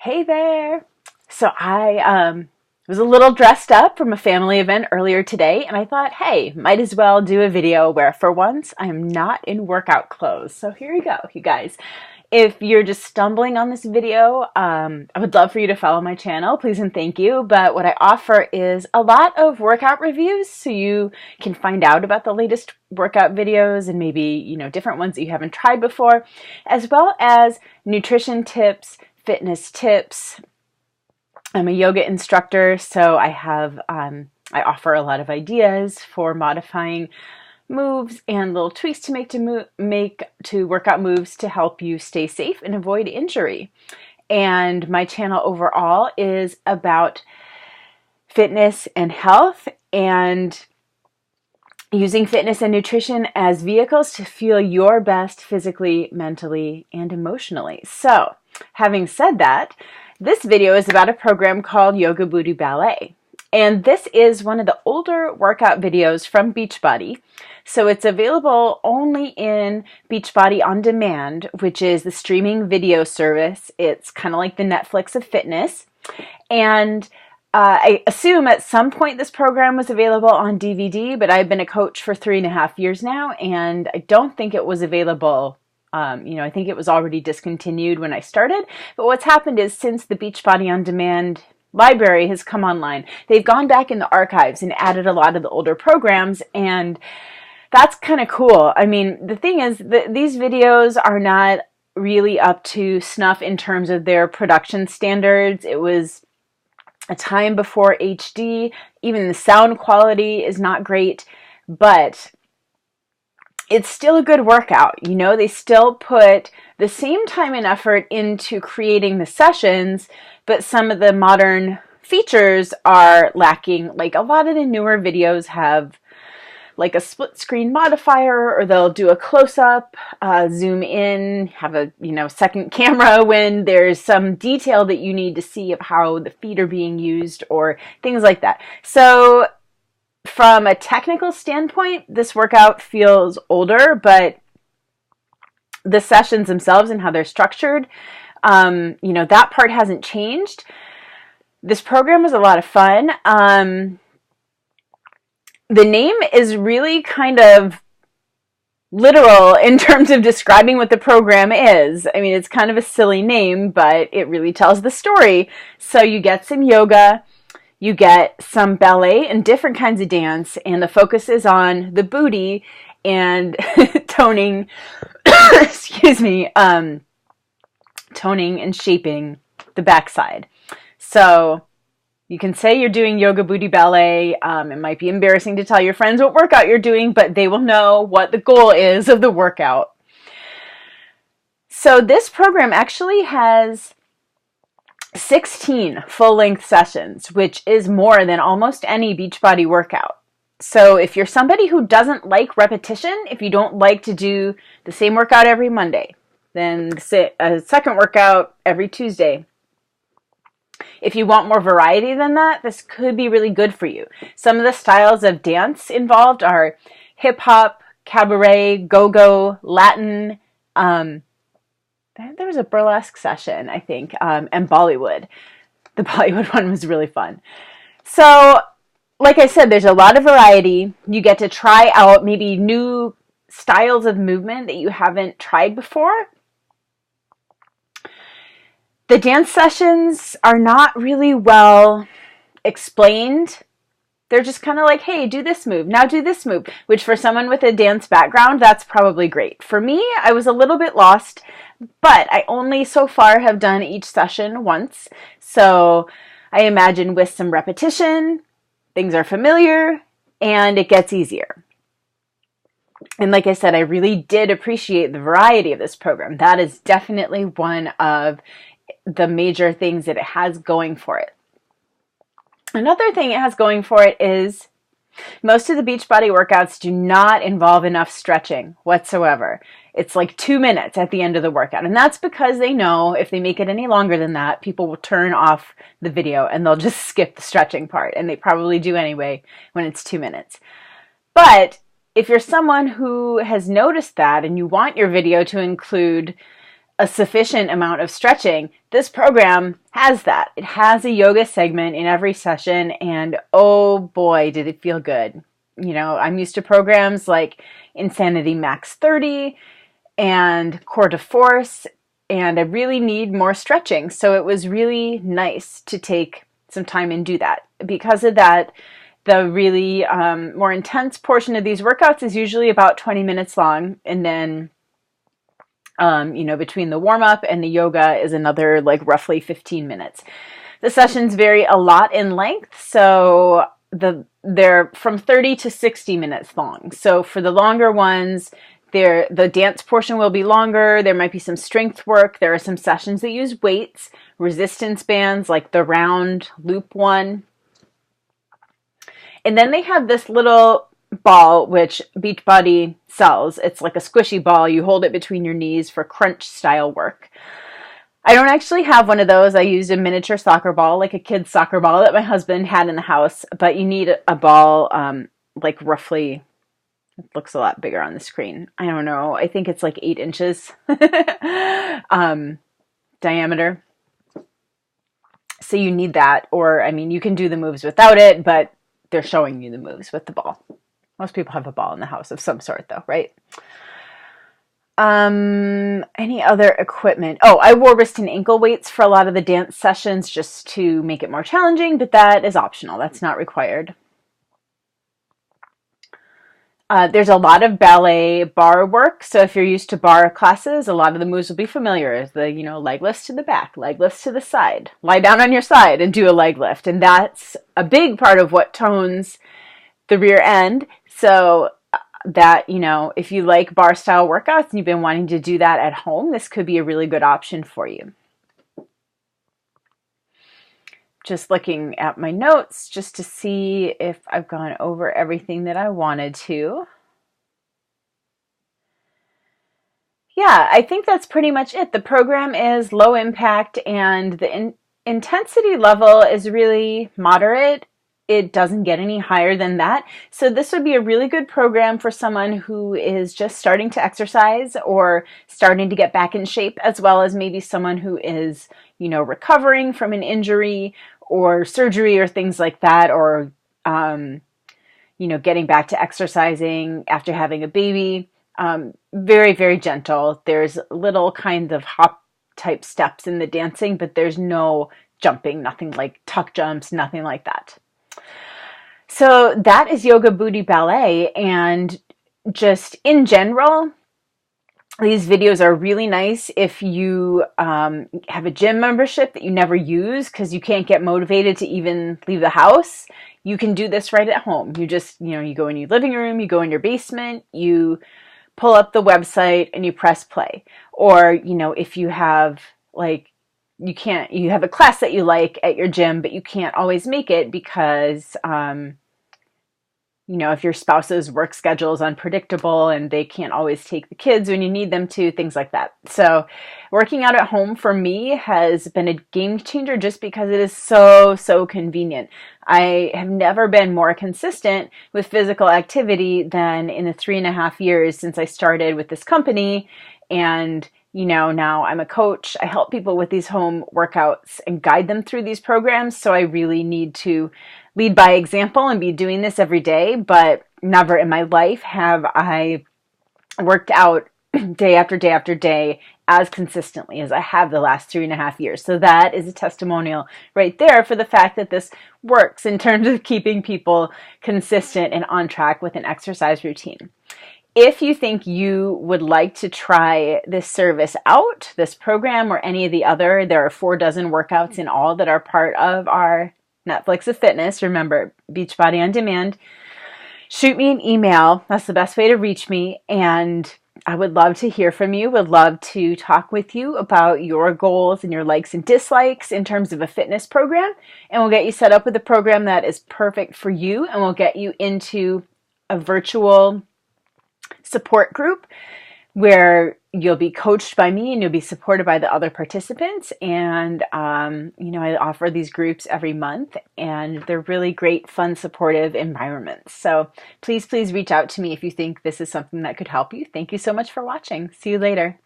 Hey there! So I was a little dressed up from a family event earlier today, and I thought, hey, might as well do a video where for once I am not in workout clothes. So here you go, you guys. If you're just stumbling on this video, I would love for you to follow my channel, please and thank you. But what I offer is a lot of workout reviews so you can find out about the latest workout videos and maybe, different ones that you haven't tried before, as well as nutrition tips, fitness tips. I'm a yoga instructor, so I offer a lot of ideas for modifying moves and little tweaks to make to workout moves to help you stay safe and avoid injury. And my channel overall is about fitness and health and using fitness and nutrition as vehicles to feel your best physically, mentally, and emotionally. So, having said that, this video is about a program called Yoga Booty Ballet. And this is one of the older workout videos from Beachbody. So it's available only in Beachbody On Demand, which is the streaming video service. It's kind of like the Netflix of fitness. And I assume at some point this program was available on DVD, but I've been a coach for 3.5 years now, and I don't think it was available. I think it was already discontinued when I started. But what's happened is since the Beachbody On Demand library has come online, they've gone back in the archives and added a lot of the older programs, and that's kind of cool. I mean, the thing is that these videos are not really up to snuff in terms of their production standards. It was a time before HD. Even the sound quality is not great, but it's still a good workout. They still put the same time and effort into creating the sessions, but some of the modern features are lacking. Like a lot of the newer videos have like a split screen modifier, or they'll do a close-up, zoom in, have a second camera when there's some detail that you need to see of how the feet are being used or things like that. So from a technical standpoint, this workout feels older, but the sessions themselves and how they're structured, that part hasn't changed. This program is a lot of fun. The name is really kind of literal in terms of describing what the program is. I mean, it's kind of a silly name, but it really tells the story. So you get some yoga, you get some ballet and different kinds of dance, and the focus is on the booty and toning, excuse me, toning and shaping the backside. So you can say you're doing yoga booty ballet. It might be embarrassing to tell your friends what workout you're doing, but they will know what the goal is of the workout. So this program actually has 16 full-length sessions, which is more than almost any Beachbody workout. So if you're somebody who doesn't like repetition, if you don't like to do the same workout every Monday, then a second workout every Tuesday. If you want more variety than that, this could be really good for you. Some of the styles of dance involved are hip-hop, cabaret, go-go, Latin. There was a burlesque session, I think, and Bollywood. The Bollywood one was really fun. So, like I said, there's a lot of variety. You get to try out maybe new styles of movement that you haven't tried before. The dance sessions are not really well explained. They're just kind of like, hey, do this move, now do this move, which for someone with a dance background, that's probably great. For me, I was a little bit lost, but I only so far have done each session once. So I imagine with some repetition, things are familiar and it gets easier. And like I said, I really did appreciate the variety of this program. That is definitely one of the major things that it has going for it. Another thing it has going for it is most of the Beachbody workouts do not involve enough stretching whatsoever. It's like 2 minutes at the end of the workout. And that's because they know if they make it any longer than that, people will turn off the video and they'll just skip the stretching part. And they probably do anyway when it's 2 minutes. But if you're someone who has noticed that and you want your video to include a sufficient amount of stretching, this program has that. It has a yoga segment in every session, and oh boy, did it feel good. You know, I'm used to programs like Insanity Max 30 and Core de Force, and I really need more stretching. So it was really nice to take some time and do that. Because of that, the really more intense portion of these workouts is usually about 20 minutes long, and then you know, between the warm-up and the yoga is another like roughly 15 minutes. The sessions vary a lot in length, so they're from 30 to 60 minutes long. So for the longer ones, the dance portion will be longer. There might be some strength work. There are some sessions that use weights, resistance bands like the round loop one. And then they have this little ball, which Beachbody sells. It's like a squishy ball. You hold it between your knees for crunch style work. I don't actually have one of those. I used a miniature soccer ball, like a kid's soccer ball that my husband had in the house, but you need a ball like roughly, it looks a lot bigger on the screen. I don't know. I think it's like 8 inches diameter. So you need that, or I mean, you can do the moves without it, but they're showing you the moves with the ball. Most people have a ball in the house of some sort though, right? Any other equipment? Oh, I wore wrist and ankle weights for a lot of the dance sessions just to make it more challenging, but that is optional. That's not required. There's a lot of ballet bar work. So if you're used to bar classes, a lot of the moves will be familiar. The, you know, leg lifts to the back, leg lifts to the side, lie down on your side and do a leg lift. And that's a big part of what tones the rear end. So that, you know, if you like bar style workouts and you've been wanting to do that at home, this could be a really good option for you. Just looking at my notes just to see if I've gone over everything that I wanted to. Yeah, I think that's pretty much it. The program is low impact and the intensity level is really moderate. It doesn't get any higher than that. So this would be a really good program for someone who is just starting to exercise or starting to get back in shape, as well as maybe someone who is, you know, recovering from an injury or surgery or things like that, or, you know, getting back to exercising after having a baby. Very, very gentle. There's little kinds of hop type steps in the dancing, but there's no jumping, nothing like tuck jumps, nothing like that. So that is Yoga Booty Ballet, and just in general, these videos are really nice if you have a gym membership that you never use because you can't get motivated to even leave the house. You can do this right at home. You just, you know, you go in your living room, you go in your basement, you pull up the website and you press play. Or, you know, if you have like, you have a class that you like at your gym, but you can't always make it because, you know, if your spouse's work schedule is unpredictable and they can't always take the kids when you need them to, things like that. So working out at home for me has been a game changer just because it is so, so convenient. I have never been more consistent with physical activity than in the 3.5 years since I started with this company. And you know, now I'm a coach. I help people with these home workouts and guide them through these programs. So I really need to lead by example and be doing this every day. But never in my life have I worked out day after day after day as consistently as I have the last 3.5 years. So that is a testimonial right there for the fact that this works in terms of keeping people consistent and on track with an exercise routine. If you think you would like to try this service out, this program, or any of the other, there are 4 dozen workouts in all that are part of our Netflix of Fitness. Remember, Beachbody on Demand. Shoot me an email. That's the best way to reach me. And I would love to hear from you. Would love to talk with you about your goals and your likes and dislikes in terms of a fitness program. And we'll get you set up with a program that is perfect for you. And we'll get you into a virtual support group where you'll be coached by me and you'll be supported by the other participants. And, you know, I offer these groups every month and they're really great, fun, supportive environments. So please, please reach out to me if you think this is something that could help you. Thank you so much for watching. See you later.